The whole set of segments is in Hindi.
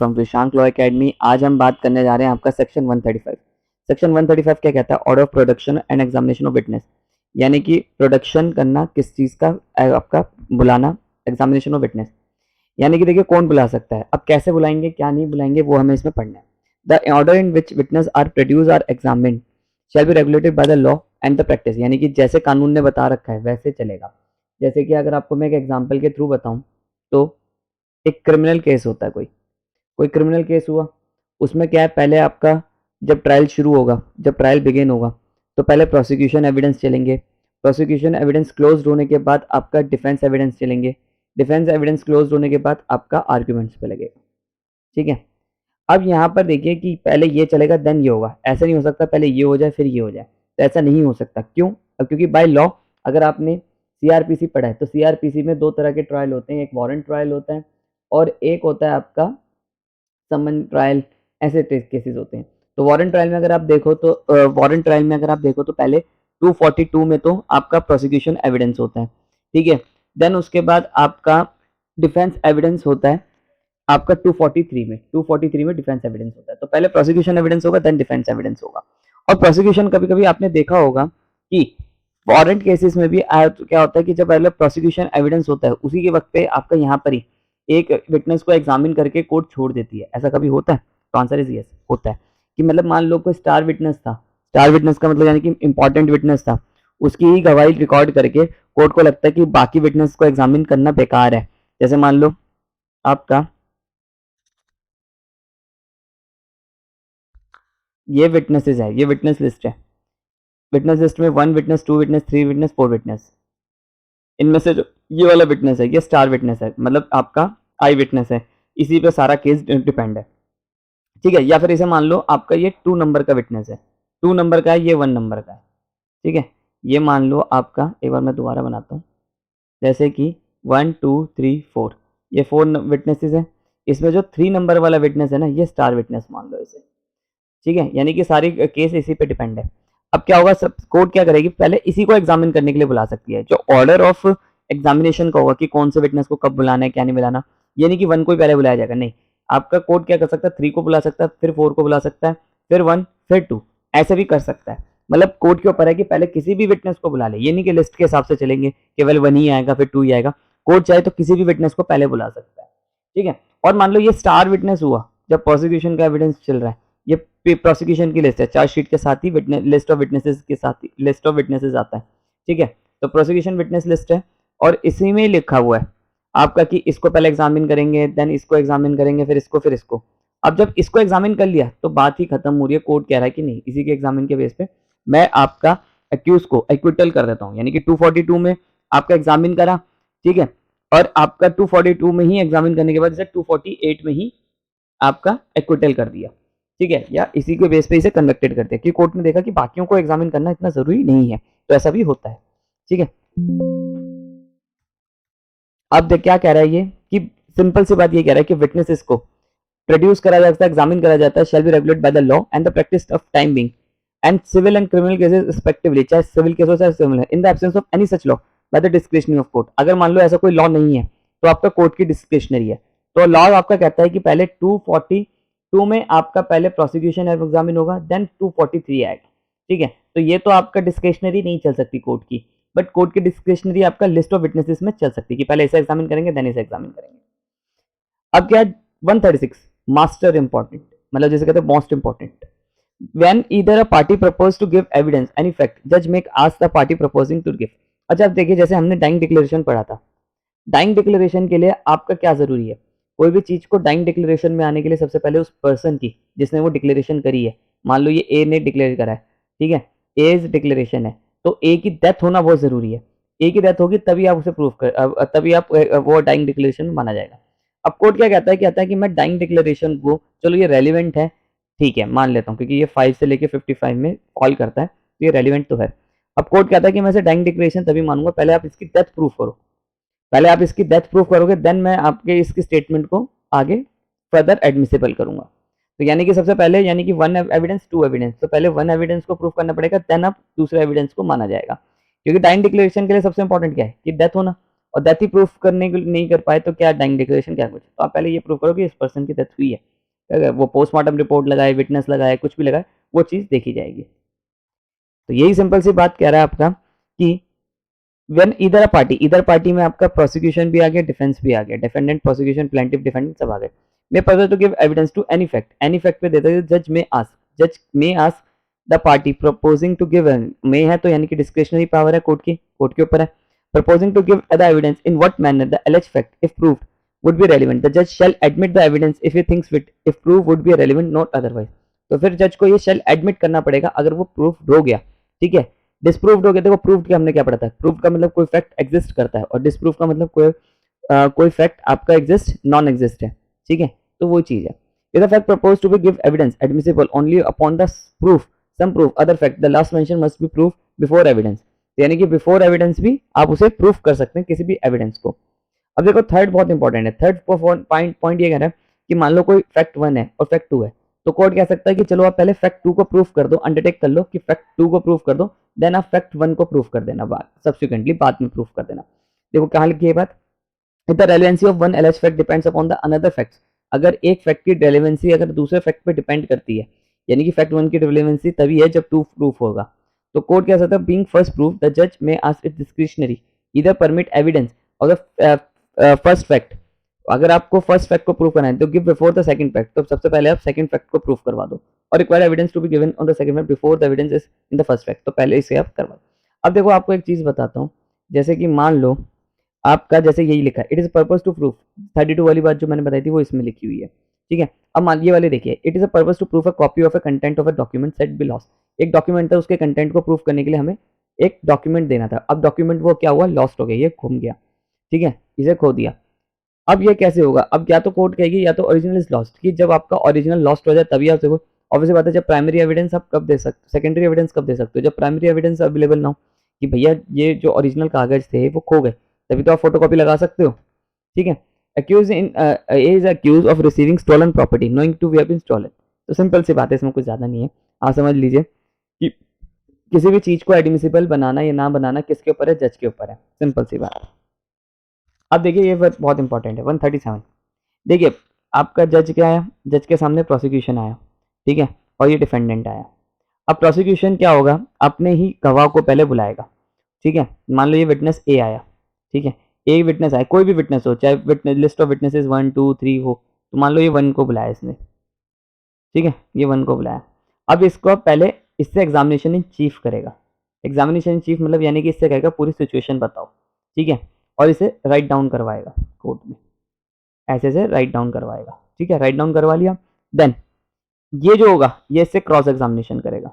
From सुशांक law academy. आज हम बात करने जा रहे हैं आपका सेक्शन 135। सेक्शन 135 क्या कहता है? Order of production and examination of witness, यानी कि प्रोडक्शन करना किस चीज़ का, आपका बुलाना, एग्जामिनेशन ऑफ विटनेस, यानी कि देखिए कौन बुला सकता है, अब कैसे बुलाएंगे क्या नहीं बुलाएंगे वो हमें इसमें पढ़ना है। The order in which witness are produce are examined shall be regulated by the law and the practice, यानी कि जैसे कानून ने बता रखा है वैसे चलेगा। जैसे कि अगर आपको मैं एक एग्जाम्पल के थ्रू बताऊं तो एक क्रिमिनल केस होता है, कोई क्रिमिनल केस हुआ, उसमें क्या है, पहले आपका जब ट्रायल शुरू होगा, जब ट्रायल बिगिन होगा तो पहले प्रोसिक्यूशन एविडेंस चलेंगे, प्रोसिक्यूशन एविडेंस क्लोज होने के बाद आपका डिफेंस एविडेंस चलेंगे, डिफेंस एविडेंस क्लोज होने के बाद आपका आर्ग्यूमेंट्स पे लगेगा। ठीक है, अब यहाँ पर देखिए कि पहले ये चलेगा देन ये होगा, ऐसा नहीं हो सकता पहले ये हो जाए फिर ये हो जाए, तो ऐसा नहीं हो सकता। क्यों? अब क्योंकि बाय लॉ, अगर आपने सीआरपीसी पढ़ा है तो सीआरपीसी में दो तरह के ट्रायल होते हैं, एक वारंट ट्रायल होता है और एक होता है आपका समन ट्रायल। ऐसे केसेस होते हैं। तो वारंट ट्रायल में अगर आप देखो तो पहले 242 में तो आपका प्रोसिक्यूशन एविडेंस होता है, ठीक है। देन उसके बाद आपका डिफेंस एविडेंस होता है आपका 243 में डिफेंस एविडेंस होता है। तो पहले प्रोसिक्यूशन एविडेंस होगा देन डिफेंस एविडेंस होगा। और प्रोसिक्यूशन कभी कभी आपने देखा होगा कि वारंट केसेस में भी तो क्या होता है कि जब पहले प्रोसिक्यूशन एविडेंस होता है उसी के वक्त पे आपका यहाँ पर ही एक विटनेस को एग्जामिन करके कोर्ट छोड़ देती है। ऐसा कभी होता है? तो आंसर इज यस, होता है। कि मतलब मान लो कोई स्टार विटनेस था, स्टार विटनेस का मतलब यानी कि इंपॉर्टेंट विटनेस था, उसकी ही गवाही रिकॉर्ड करके कोर्ट को लगता है कि बाकी विटनेस को एग्जामिन करना बेकार है। जैसे मान लो आपका ये विटनेसेस है, ये विटनेस लिस्ट है। विटनेस लिस्ट में 1 विटनेस, 2 विटनेस, 3 विटनेस, 4 विटनेस, इनमें से जो ये वाला विटनेस है ये स्टार विटनेस है, मतलब आपका आई विटनेस है, इसी पे सारा केस डिपेंड है। ठीक है, या फिर इसे मान लो आपका ये 2 नंबर का विटनेस है, 2 नंबर का है, ये 1 नंबर का है। ठीक है, ये मान लो आपका, एक बार मैं दोबारा बनाता हूँ, जैसे कि 1 2 3 4, ये 4 विटनेसेस है। इसमें जो 3 नंबर वाला विटनेस है ना, ये स्टार विटनेस मान लो इसे। ठीक है, यानी कि सारी केस इसी पे डिपेंड है। अब क्या होगा, सब कोर्ट क्या करेगी, पहले इसी को एग्जामिन करने के लिए बुला सकती है। जो ऑर्डर ऑफ एग्जामिनेशन का होगा कि कौन से विटनेस को कब बुलाना है क्या नहीं बुलाना, ये नहीं कि 1 को ही पहले बुलाया जाएगा, नहीं। आपका कोर्ट क्या कर सकता है, 3 को बुला सकता है, फिर 4 को बुला सकता है, फिर 1, फिर 2, ऐसे भी कर सकता है। मतलब कोर्ट के ऊपर है कि पहले किसी भी विटनेस को बुला ले, ये नहीं कि लिस्ट के हिसाब से चलेंगे, केवल 1 ही आएगा फिर 2 ही आएगा। कोर्ट चाहे तो किसी भी विटनेस को पहले बुला सकता है। ठीक है, और मान लो ये स्टार विटनेस हुआ, जब प्रोसिक्यूशन का एविडेंस चल रहा है, ये प्रोसिक्यूशन की लिस्ट है, चार्जशीट के साथ ही लिस्ट ऑफ विटनेसेस के साथ ही लिस्ट ऑफ विटनेसेस आता है। ठीक है, तो प्रोसिक्यूशन विटनेस लिस्ट है और इसी में लिखा हुआ है आपका कि इसको पहले एग्जामिन करेंगे, देन इसको एग्जामिन करेंगे, फिर इसको, फिर इसको। अब जब इसको एग्जामिन कर लिया तो बात ही खत्म हो रही है। कोर्ट कह रहा है कि नहीं, इसी के एग्जामिन के बेस पे मैं आपका एक्यूज को एक्विटल कर देता हूँ, यानी कि 242 में आपका एग्जामिन करा, ठीक है, और आपका 242 में ही एग्जामिन करने के बाद जैसे 248 में ही आपका एक्विटल कर दिया। ठीक है, या इसी के बेस पे इसे कन्वेक्टेड करते हैं कि कोर्ट ने देखा कि बाकियों को एग्जामिन करना इतना जरूरी नहीं है, तो ऐसा भी होता है। ठीक है, अब देख क्या कह रहा है ये कि सिंपल सी बात ये कह रहा है कि विटनेसेस को प्रोड्यूस करा जाता है, एग्जामिन करा जाता है, shall be regulated by the law and the practice of time being and civil and criminal cases respectively, चाहे सिविल केस हो चाहे civil, in the absence of any such law by the discretionary of court. अगर मान लो ऐसा कोई लॉ नहीं है तो आपका कोर्ट की डिस्क्रिशनरी है। तो लॉ आपका कहता है कि पहले 242 में आपका पहले प्रोसिक्यूशन एग्जामिन होगा, देन 243 आएगा। ठीक है, तो ये तो आपका डिस्क्रिशनरी नहीं चल सकती कोर्ट की, बट कोर्ट की डिस्क्रिशनरी आपका लिस्ट ऑफ विटनेसेस में चल सकती है कि पहले इसे एग्जामिन करेंगे देन इसे एग्जामिन करेंगे। अब क्या है 136 मास्टर इंपॉर्टेंट, मतलब जैसे कहते हैं most important. When either a party propose to give evidence any fact जज make ask the party proposing to give. अच्छा, अब देखिए जैसे हमने डाइंग डिक्लेरेशन पढ़ा था, डाइंग डिक्लेरेशन के लिए आपका क्या जरूरी है, कोई भी चीज को डाइंग डिक्लेरेशन में आने के लिए सबसे पहले उस पर्सन की जिसने वो डिक्लेरेशन करी है, मान लो ये ए ने डिक्लेयर करा है, ठीक है, एज डिक्लेरेशन है, तो ए की डेथ होना बहुत जरूरी है। ए की डेथ होगी तभी आप उसे प्रूफ कर, तभी आप वो डाइंग डिक्लेरेशन में माना जाएगा। अब कोर्ट क्या कहता है कि मैं डाइंग डिक्लेरेशन को, चलो ये रेलिवेंट है, ठीक है मान लेता हूँ क्योंकि ये 5 से लेके 55 में फॉल करता है, तो ये रेलिवेंट तो है। अब कोर्ट कहता है कि मैं इसे डाइंग डिक्लेरेशन तभी मानूंगा, पहले आप इसकी डेथ प्रूफ करो, पहले आप इसकी डेथ प्रूफ करोगे, देन मैं आपके इसकी स्टेटमेंट को आगे फर्दर एडमिसिबल करूंगा। तो यानी कि सबसे पहले, यानी कि 1 एविडेंस 2 एविडेंस, तो पहले 1 एविडेंस को प्रूफ करना पड़ेगा, देन आप दूसरे एविडेंस को माना जाएगा। क्योंकि डाइंग डिक्लेरेशन के लिए सबसे इंपॉर्टेंट क्या है कि डेथ होना, और डेथ ही प्रूफ करने के नहीं कर पाए तो क्या डाइंग डिक्लेरेशन क्या कुछ, तो आप पहले ये प्रूव करो कि इस पर्सन की डेथ हुई है। अगर वो पोस्टमार्टम रिपोर्ट लगाए, विटनेस लगाए, कुछ भी लगाए, वो चीज़ देखी जाएगी। तो यही सिंपल सी बात कह रहा है आपका कि व्हेन ईदर पार्टी में आपका प्रोसिक्यूशन भी आ गया, डिफेंस भी आ गया, डिफेंडेंट, प्रोसिक्यूशन, प्लेंटिफ, डिफेंडेंट सब आ गए। May purpose to give evidence to any fact पे देता है जज may ask the party proposing to give, may है तो यानी कि डिस्क्रिशनरी पावर है कोर्ट के ऊपर है। Proposing to give the evidence in what manner the alleged fact if proved would be relevant, the judge shall admit the evidence if he thinks fit, if proof would be relevant not otherwise। तो फिर जज को ये shall admit करना पड़ेगा अगर वो प्रूफ हो गया, ठीक है। डिस्प्रूव्ड हो गया, देखो प्रूव्ड का हमने क्या पढ़ा था, प्रूव्ड का मतलब कोई फैक्ट एग्जिस्ट करता है और डिस्प्रूव का मतलब कोई फैक्ट आपका एग्जिस्ट नॉन एग्जिस्ट है, ठीक है। तो वो चीज है। If the fact proposed to be give evidence admissible only upon the proof, some proof, other fact, the last mention must be proved before evidence। यानी कि बिफोर एविडेंस भी आप उसे प्रूफ कर सकते हैं किसी भी एविडेंस को। अब देखो थर्ड बहुत इंपॉर्टेंट है। थर्ड पॉइंट ये कह रहा है कि मान लो कोई फैक्ट 1 है और फैक्ट 2 है, तो कोर्ट कह सकता है कि चलो आप पहले फैक्ट 2 को प्रूफ कर दो, अंडरटेक कर लो कि फैक्ट 2 को प्रूफ कर दो, देन आप फैक्ट 1 को प्रूफ कर देना, बाद सब्सिक्वेंटली बाद में प्रूफ कर देना। देखो क्या लिखी है बात, the relevancy of one एलिज्ड fact depends upon the another fact. अगर एक फैक्ट की रेलेवेंसी अगर दूसरे फैक्ट पे डिपेंड करती है, यानी कि फैक्ट 1 की रेलेवेंसी तभी है जब 2 प्रूफ होगा। तो कोर्ट कह सकता है बीइंग फर्स्ट प्रूफ द जज may ask it discretionary either permit evidence of the first fact. अगर आपको फर्स्ट फैक्ट को प्रूव करना है तो give before the second fact, तो सबसे पहले आप सेकंड फैक्ट को प्रूव करवा दो, और require evidence to be given on the second fact before the evidence is in the first fact, तो पहले इसे आप करवा दो। अब देखो आपको एक चीज बताता हूँ, जैसे कि मान लो आपका जैसे यही लिखा है, it is purpose to proof, 32 वाली बात जो मैंने बताई थी वो इसमें लिखी हुई है, ठीक है। अब मान ये वाले देखिए, it is a purpose to proof a copy of a content of a document set be lost. एक डॉक्यूमेंट था, उसके कंटेंट को प्रूफ करने के लिए हमें एक डॉक्यूमेंट देना था। अब डॉक्यूमेंट वो क्या हुआ, लॉस्ट हो गया, ये घूम गया, ठीक है, इसे खो दिया। अब ये कैसे होगा, अब या तो कोर्ट कहेगी या तो ओरिजिनल इज लॉस्ट, कि जब आपका ओरिजिनल लॉस्ट हो जाए तभी आप देखो। ऑब्वियसली बात है, जब प्राइमरी एविडेंस आप कब दे सकते, सेकेंडरी एविडेंस कब दे सकते हो, जब प्राइमरी एविडेंस अवेलेबल ना हो, कि भैया ये जो ओरिजिनल कागज थे वो खो गए, तभी तो आप फोटोकॉपी लगा सकते हो, ठीक है। accused in is accused of receiving stolen property knowing to have been stolen। तो सिंपल सी बात है, इसमें कुछ ज़्यादा नहीं है, आप समझ लीजिए कि किसी भी चीज़ को एडमिसिबल बनाना या ना बनाना किसके ऊपर है, जज के ऊपर है, सिंपल सी बात। अब देखिए ये बहुत इंपॉर्टेंट है, 137। देखिए आपका जज क्या आया, जज के सामने प्रोसिक्यूशन आया, ठीक है, और ये डिफेंडेंट आया। अब प्रोसिक्यूशन क्या होगा, अपने ही गवाह को पहले बुलाएगा, ठीक है। मान लो ये विटनेस ए आया, ठीक है, एक विटनेस आया, कोई भी विटनेस हो, चाहे विटनेस लिस्ट ऑफ विटनेसेस 1 2 3 हो, तो मान लो ये 1 को बुलाया इसने, ठीक है, ये 1 को बुलाया। अब इसको पहले इससे एग्जामिनेशन इन चीफ करेगा। एग्जामिनेशन इन चीफ मतलब यानी कि इससे कहेगा पूरी सिचुएशन बताओ, ठीक है, और इसे राइट डाउन करवाएगा कोर्ट में, ऐसे से राइट डाउन करवाएगा, ठीक है। राइट डाउन करवा लिया, देन ये जो होगा ये इससे क्रॉस एग्जामिनेशन करेगा,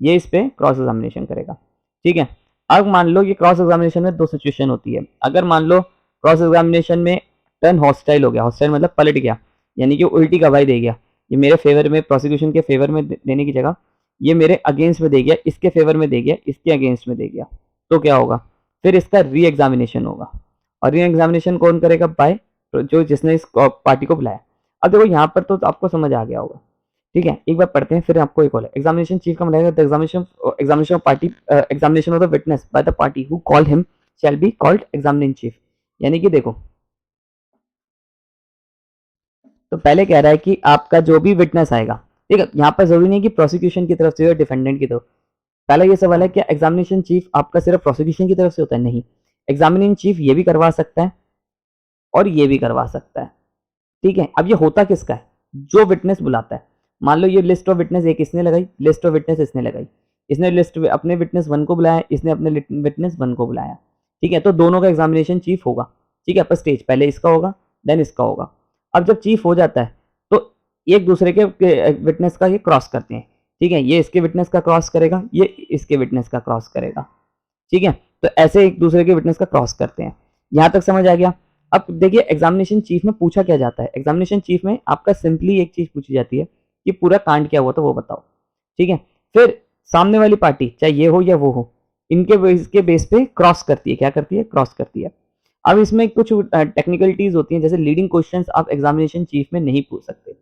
ये इस पे क्रॉस एग्जामिनेशन करेगा, ठीक है। अब मान लो ये क्रॉस एग्जामिनेशन में 2 सिचुएशन होती है। अगर मान लो क्रॉस एग्जामिनेशन में टर्न हॉस्टाइल हो गया, हॉस्टाइल मतलब पलट गया, यानी कि उल्टी गवाही दे गया, ये मेरे फेवर में, प्रोसिक्यूशन के फेवर में देने की जगह ये मेरे अगेंस्ट में दे गया, इसके फेवर में दे गया, इसके अगेंस्ट में दे गया, तो क्या होगा, फिर इसका री एग्जामिनेशन होगा। और री एग्जामिनेशन कौन करेगा, बाय जो जिसने इस पार्टी को बुलाया। अब देखो यहाँ पर तो आपको समझ आ गया होगा, ठीक है। एक बार पढ़ते हैं फिर आपको एक और है। एग्जामिनेशन चीफ का मतलब है examination of party, examination of the witness by the party who called him shall be called examining chief. यानी कि देखो, तो पहले कह रहा है कि आपका जो भी विटनेस आएगा, ठीक है, यहाँ पर जरूरी नहीं कि प्रोसिक्यूशन की तरफ से या डिफेंडेंट की तरफ। पहला ये सवाल है क्या एग्जामिनेशन चीफ आपका सिर्फ प्रोसिक्यूशन की तरफ से होता है, नहीं, एग्जामिनिंग चीफ ये भी करवा सकता है और ये भी करवा सकता है, ठीक है। अब ये होता किसका है, जो विटनेस बुलाता है। मान लो ये लिस्ट ऑफ विटनेस एक इसने लगाई, लिस्ट ऑफ विटनेस इसने लगाई, इसने लिस्ट अपने विटनेस 1 को बुलाया, इसने अपने विटनेस 1 को बुलाया, ठीक है। तो दोनों का एग्जामिनेशन चीफ होगा, ठीक है। पर स्टेज पहले इसका होगा, देन इसका होगा। अब जब चीफ हो जाता है तो एक दूसरे के विटनेस का ये क्रॉस करते हैं, ठीक है। ये इसके विटनेस का क्रॉस करेगा, ये इसके विटनेस का क्रॉस करेगा, ठीक है। तो ऐसे एक दूसरे के विटनेस का क्रॉस करते हैं। यहां तक समझ आ गया। अब देखिए एग्जामिनेशन चीफ में पूछा क्या जाता है, एग्जामिनेशन चीफ में आपका सिंपली एक चीज पूछी जाती है कि पूरा कांड क्या हुआ था वो बताओ, ठीक है। फिर सामने वाली पार्टी चाहे ये हो या वो हो, इसके बेस पे क्रॉस करती है, क्या करती है, क्रॉस करती है। अब इसमें कुछ टेक्निकलिटीज होती हैं, जैसे लीडिंग क्वेश्चंस आप एग्जामिनेशन चीफ में नहीं पूछ सकते।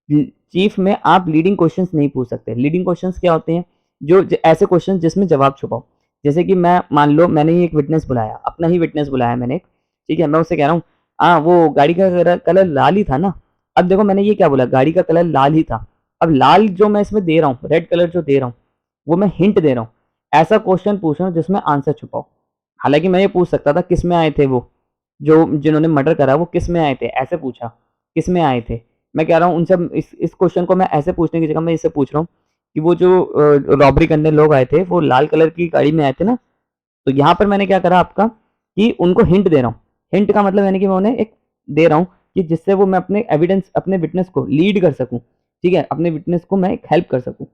चीफ में आप लीडिंग क्वेश्चंस नहीं पूछ सकते। लीडिंग क्वेश्चंस क्या होते हैं, जो ऐसे क्वेश्चन जिसमें जवाब छुपाओ। जैसे कि मैं मान लो मैंने ही एक विटनेस बुलाया, अपना ही विटनेस बुलाया मैंने एक, ठीक है, मैं उससे कह रहा हूँ हाँ वो गाड़ी का कलर लाल ही था ना। अब देखो मैंने ये क्या बोला, गाड़ी का कलर लाल ही था। अब लाल जो मैं इसमें दे रहा हूँ, रेड कलर जो दे रहा हूँ, वो मैं हिंट दे रहा हूँ। ऐसा क्वेश्चन पूछ रहा हूँ जिसमें आंसर छुपाओ। हालांकि मैं ये पूछ सकता था किस में आए थे वो, जो जिन्होंने मर्डर करा वो किस में आए थे, ऐसे पूछा किस में आए थे। मैं कह रहा हूँ उनसे इस क्वेश्चन को मैं ऐसे पूछने की जगह मैं इससे पूछ रहा हूँ कि वो जो रॉबरी करने लोग आए थे वो लाल कलर की गाड़ी में आए थे ना। तो यहाँ पर मैंने क्या करा आपका कि उनको हिंट दे रहा हूँ। हिंट का मतलब यानी कि मैं उन्हें एक दे रहा हूँ कि जिससे वो मैं अपने एविडेंस अपने विटनेस को लीड कर सकूँ। ठीक है, अपने विटनेस को मैं एक हेल्प कर सकूँ।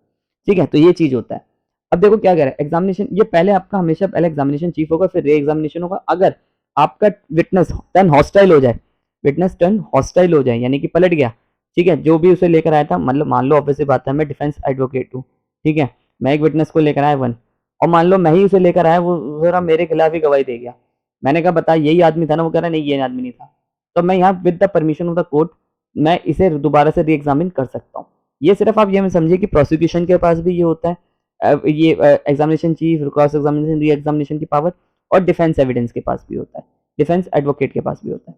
ठीक है, तो ये चीज़ होता है। अब देखो क्या कह रहा है एग्जामिनेशन, ये पहले आपका हमेशा पहले एग्जामिनेशन चीफ होगा फिर रे एग्जामिनेशन होगा। अगर आपका विटनेस टर्न हॉस्टाइल हो जाए, विटनेस टर्न हॉस्टाइल हो जाए यानी कि पलट गया, ठीक है, जो भी उसे लेकर आया था, मतलब मान लो ऑब्वियसली बात है मैं डिफेंस एडवोकेट हूँ, ठीक है, मैं एक विटनेस को लेकर आया वन, और मान लो मैं ही उसे लेकर आया, वो जरा मेरे खिलाफ ही गवाही दे गया। मैंने कहा बता यही आदमी था ना, वो कह रहा नहीं ये आदमी नहीं था। तो मैं यहाँ with the permission of the court मैं इसे दोबारा से री एग्जामिन कर सकता हूँ। ये सिर्फ आप ये समझिए कि प्रोसिक्यूशन के पास भी ये होता है, ये examination chief, cross examination, re examination की पावर, और डिफेंस एविडेंस के पास भी होता है, डिफेंस एडवोकेट के पास भी होता है।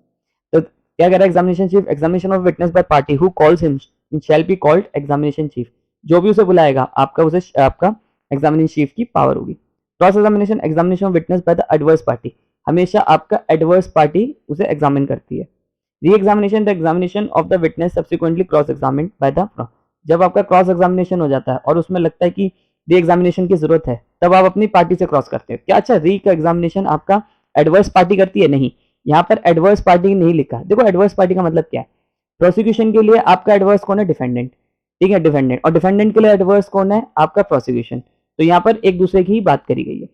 तो क्या कह रहा है examination chief, examination of witness bye party who calls him shall be called examination chief. जो भी उसे बुलाएगा आपका उसे आपका एग्जामिनेशन चीफ की पावर होगी। Cross examination, examination of witness by the adverse party, हमेशा आपका एडवर्स पार्टी उसे एग्जामिन करती है। Re examination, the examination of the witness subsequently cross examined by the, जब आपका क्रॉस एग्जामिनेशन हो जाता है और उसमें लगता है कि री एग्जामिनेशन की जरूरत है, तब आप अपनी पार्टी से क्रॉस करते हो। क्या अच्छा री का एग्जामिनेशन आपका एडवर्स पार्टी करती है? नहीं, यहाँ पर एडवर्स पार्टी नहीं लिखा। देखो एडवर्स पार्टी का मतलब क्या है, प्रोसिक्यूशन के लिए आपका एडवर्स कौन है? डिफेंडेंट। ठीक है, डिफेंडेंट, और डिफेंडेंट के लिए एडवर्स कौन है? आपका प्रोसिक्यूशन। तो यहाँ पर एक दूसरे की ही बात करी गई है।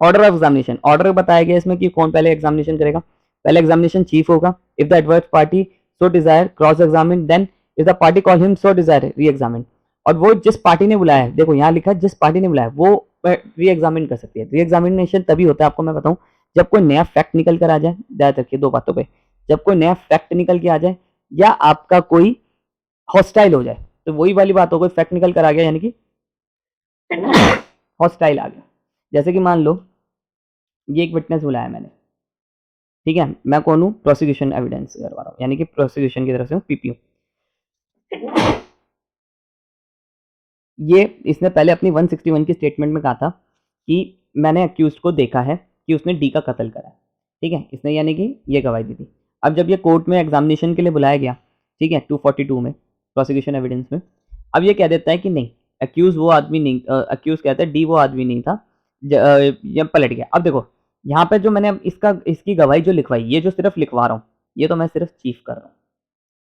ऑर्डर ऑफ एग्जामिनेशन, ऑर्डर बताया गया इसमें कि कौन पहले एग्जामिनेशन करेगा। पहले एग्जामिनेशन चीफ होगा, if the adverse party so desire cross examine, then if the party call him so desire re examine. और वो जिस पार्टी ने बुलाया है, देखो यहाँ लिखा है जिस पार्टी ने बुलाया वो री एग्जामिन कर सकती है। री एग्जामिनेशन तभी होता है, आपको मैं बताऊं, जब कोई नया फैक्ट निकल कर आ जाए। याद रखिए दो बातों पे, जब कोई नया फैक्ट निकल के आ जाए या आपका कोई हॉस्टाइल हो जाए। तो वही वाली बात हो गई, फैक्ट निकल कर आ गया यानी कि हॉस्टाइल आ गया। जैसे कि मान लो ये एक विटनेस बुलाया मैंने, ठीक है, मैं कौन हूँ? प्रोसिक्यूशन एविडेंस करवा रहा हूँ, यानी कि प्रोसिक्यूशन की तरफ से हूँ, पीपीयू। ये इसने पहले अपनी 161 की स्टेटमेंट में कहा था कि मैंने अक्यूज को देखा है कि उसने डी का कत्ल करा है। ठीक है, इसने यानी कि ये गवाही दी थी। अब जब ये कोर्ट में एग्जामिनेशन के लिए बुलाया गया, ठीक है, 242 में प्रोसिक्यूशन एविडेंस में, अब ये कह देता है कि नहीं अक्यूज वो आदमी नहीं, अक्यूज कहता है डी वो आदमी नहीं था, ये पलट गया। अब देखो यहाँ पे जो मैंने इसकी गवाही जो लिखवाई, ये जो सिर्फ लिखवा रहा हूँ, ये तो मैं सिर्फ चीफ कर रहा हूँ।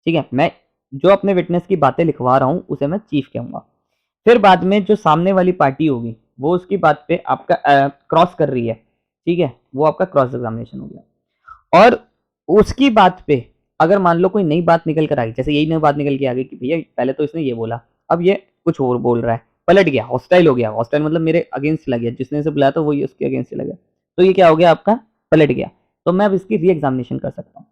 ठीक है, मैं जो अपने विटनेस की बातें लिखवा रहा हूँ उसे मैं चीफ कहूंगा। फिर बाद में जो सामने वाली पार्टी होगी वो उसकी बात पे आपका क्रॉस कर रही है, ठीक है, वो आपका क्रॉस एग्जामिनेशन हो गया। और उसकी बात पे अगर मान लो कोई नई बात निकल कर आई, जैसे यही नई बात निकल के आ गई कि भैया पहले तो इसने ये बोला, अब ये कुछ और बोल रहा है, पलट गया, हॉस्टाइल हो गया। हॉस्टाइल मतलब मेरे अगेंस्ट लग गया, जिसने इसे बुलाया था वही उसके अगेंस्ट लग गया, तो ये क्या हो गया आपका? पलट गया। तो मैं अब इसकी री एग्जामिनेशन कर सकता हूँ।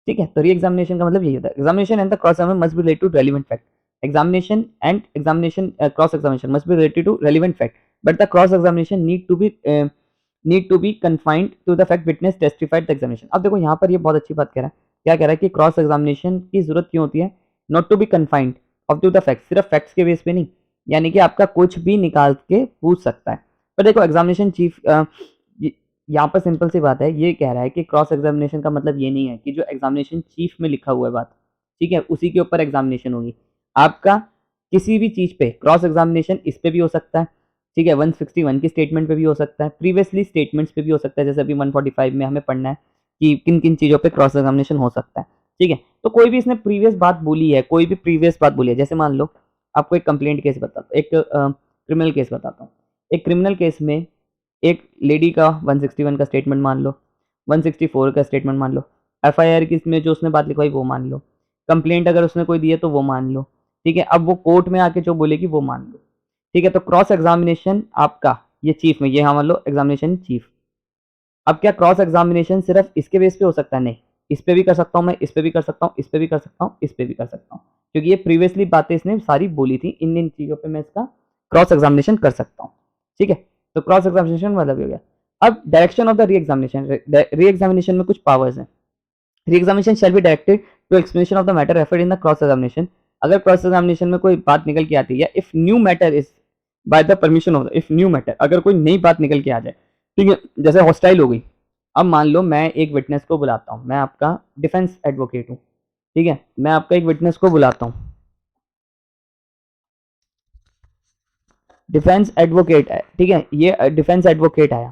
ठीक है, तो री एग्जामिनेशन का मतलब यही होता है, examination and the cross examination must be related to relevant fact. Examination and examination cross examination must be related to relevant fact, but the cross examination need to be confined to the fact witness testified the examination। अब देखो यहाँ पर ये बहुत अच्छी बात कह रहा है, क्या कह रहा है कि क्रॉस एग्जामिनेशन की जरूरत क्यों होती है? Not to be confined of to the fact, सिर्फ फैक्ट्स के बेस पे नहीं, यानी कि आपका कुछ भी निकाल के पूछ सकता है। पर देखो एग्जामिनेशन चीफ यहाँ पर सिंपल सी बात है, ये कह रहा है कि क्रॉस एग्जामिनेशन का मतलब ये नहीं है कि जो एग्जामिनेशन चीफ में लिखा हुआ है बात, ठीक है, उसी के ऊपर एग्जामिनेशन होगी। आपका किसी भी चीज पे क्रॉस एग्जामिनेशन इस पे भी हो सकता है, ठीक है, 161 की स्टेटमेंट पे भी हो सकता है, प्रीवियसली स्टेटमेंट्स पे भी हो सकता है, जैसे अभी 145 में हमें पढ़ना है कि किन किन चीजों पे क्रॉस एग्जामिनेशन हो सकता है। ठीक है, तो कोई भी इसने प्रीवियस बात बोली है, कोई भी प्रीवियस बात बोली है, जैसे मान लो आपको एक कंप्लेंट केस बताता हूँ, एक क्रिमिनल केस बताता हूँ। एक क्रिमिनल केस में एक लेडी का 161 का स्टेटमेंट मान लो, 164 का स्टेटमेंट मान लो, एफआईआर की में जो उसने बात लिखवाई वो मान लो, कंप्लेंट अगर उसने कोई दी है तो वो मान लो। ठीक है, अब वो कोर्ट में आके जो बोलेगी वो मान लो। ठीक है, तो क्रॉस एग्जामिनेशन आपका ये चीफ में, ये हाँ मान लो एग्जामिनेशन चीफ। अब क्या क्रॉस एग्जामिनेशन सिर्फ इसके बेस पे हो सकता है? नहीं, इस पे भी कर सकता हूँ मैं, इस पे भी कर सकता हूँ, इस पे भी कर सकता हूँ, इस पे भी कर सकता हूँ, क्योंकि ये प्रीवियसली बातें इसने सारी बोली थी, इन चीजों पे मैं इसका क्रॉस एग्जामिनेशन कर सकता हूँ। ठीक है, तो क्रॉस एग्जामिनेशन मतलब हो गया। अब direction of the re examination में कुछ पावर्स हैं। Re examination shall be directed to explanation of the matter referred in the cross examination. अगर क्रॉस एग्जामिनेशन में कोई बात निकल के आती है, या if new matter is by the permission of if new matter, अगर कोई नई बात निकल के आ जाए, ठीक है, जैसे हॉस्टाइल हो गई। अब मान लो मैं एक विटनेस को बुलाता हूँ, मैं आपका डिफेंस एडवोकेट हूँ, ठीक है, मैं आपका एक विटनेस को बुलाता हूँ, डिफेंस एडवोकेट है, ठीक है, ये डिफेंस एडवोकेट आया,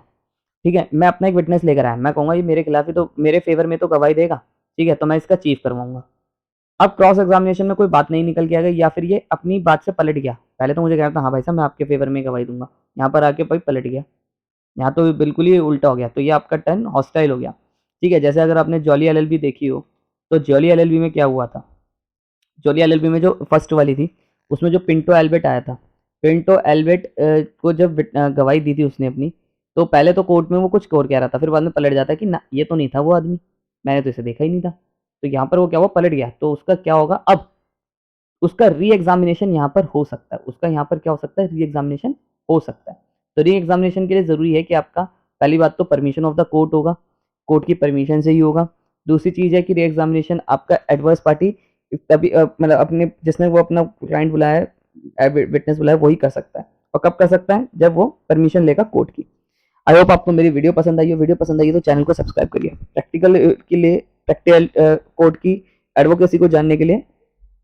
ठीक है, मैं अपना एक विटनेस लेकर आया, मैं कहूंगा ये मेरे खिलाफ ही तो, मेरे फेवर में तो गवाही देगा, ठीक है, तो मैं इसका चीफ करवाऊंगा। अब क्रॉस एग्जामिनेशन में कोई बात नहीं निकल के आ गई, या फिर ये अपनी बात से पलट गया, पहले तो मुझे कह रहा था हाँ भाई साहब मैं आपके फेवर में गवाही दूंगा, यहाँ पर आके भाई पलट गया, यहाँ तो बिल्कुल ही उल्टा हो गया, तो ये आपका टर्न हॉस्टाइल हो गया, ठीक है। जैसे अगर आपने जॉली एलएलबी देखी हो, तो जॉली एलएलबी में क्या हुआ था, जॉली एलएलबी में जो फर्स्ट वाली थी, उसमें जो पिंटो एल्बर्ट आया था, पिंटो एल्बर्ट को जब गवाही दी थी उसने अपनी, तो पहले तो कोर्ट में वो कुछ और कह रहा था, फिर बाद में पलट जाता है कि ना ये तो नहीं था वो आदमी, मैंने तो इसे देखा ही नहीं था, तो यहाँ पर वो क्या हुआ, पलट गया, तो उसका क्या होगा, अब उसका री एग्जामिनेशन यहाँ पर हो सकता है, उसका यहाँ पर क्या हो सकता है, री एग्जामिनेशन हो सकता है। तो री एग्जामिनेशन के लिए जरूरी है कि आपका पहली बात तो परमिशन ऑफ द कोर्ट होगा, कोर्ट की परमिशन से ही होगा। दूसरी चीज है कि री एग्जामिनेशन आपका एडवर्स पार्टी तभी मतलब अपने जिसने वो अपना क्लाइंट बुलाया है, विटनेस बुलाया, वही कर सकता है। और कब कर सकता है, जब वो परमिशन लेगा कोर्ट की। आई होप आपको मेरी वीडियो पसंद आई हो, वीडियो पसंद आई तो चैनल को सब्सक्राइब करिए प्रैक्टिकल के लिए, प्रैक्टिकल कोर्ट की एडवोकेसी को जानने के लिए,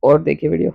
और देखिए वीडियो।